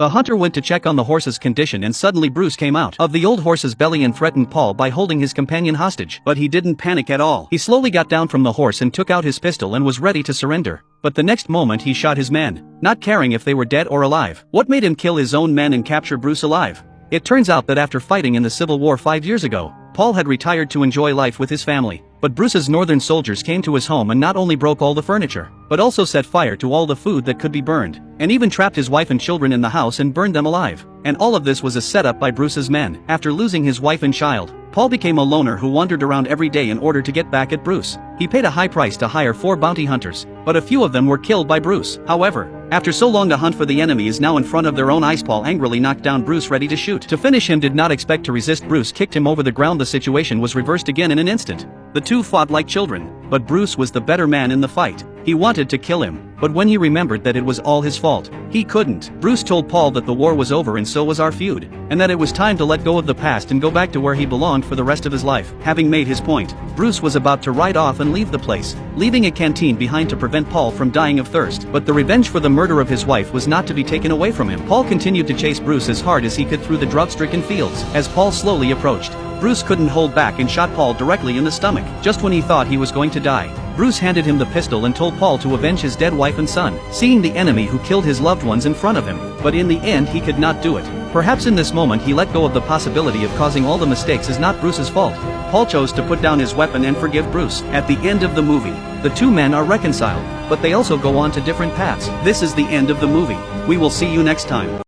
A hunter went to check on the horse's condition and suddenly Bruce came out of the old horse's belly and threatened Paul by holding his companion hostage. But he didn't panic at all. He slowly got down from the horse and took out his pistol and was ready to surrender. But the next moment he shot his men, not caring if they were dead or alive. What made him kill his own men and capture Bruce alive? It turns out that after fighting in the Civil War 5 years ago, Paul had retired to enjoy life with his family. But Bruce's northern soldiers came to his home and not only broke all the furniture, but also set fire to all the food that could be burned, and even trapped his wife and children in the house and burned them alive. And all of this was a setup by Bruce's men. After losing his wife and child, Paul became a loner who wandered around every day in order to get back at Bruce. He paid a high price to hire 4 bounty hunters, but a few of them were killed by Bruce. However, after so long the hunt for the enemy is now in front of their own eyes. Paul angrily knocked down Bruce, ready to shoot. To finish him, did not expect to resist. Bruce kicked him over the ground. The situation was reversed again in an instant. The two fought like children, but Bruce was the better man in the fight. He wanted to kill him, but when he remembered that it was all his fault, he couldn't. Bruce told Paul that the war was over and so was our feud, and that it was time to let go of the past and go back to where he belonged for the rest of his life. Having made his point, Bruce was about to ride off and leave the place, leaving a canteen behind to prevent Paul from dying of thirst. But the revenge for the murder of his wife was not to be taken away from him. Paul continued to chase Bruce as hard as he could through the drought-stricken fields. As Paul slowly approached, Bruce couldn't hold back and shot Paul directly in the stomach. Just when he thought he was going to die, Bruce handed him the pistol and told Paul to avenge his dead wife and son, seeing the enemy who killed his loved ones in front of him. But in the end he could not do it. Perhaps in this moment he let go of the possibility of causing all the mistakes is not Bruce's fault. Paul chose to put down his weapon and forgive Bruce. At the end of the movie, the two men are reconciled, but they also go on to different paths. This is the end of the movie. We will see you next time.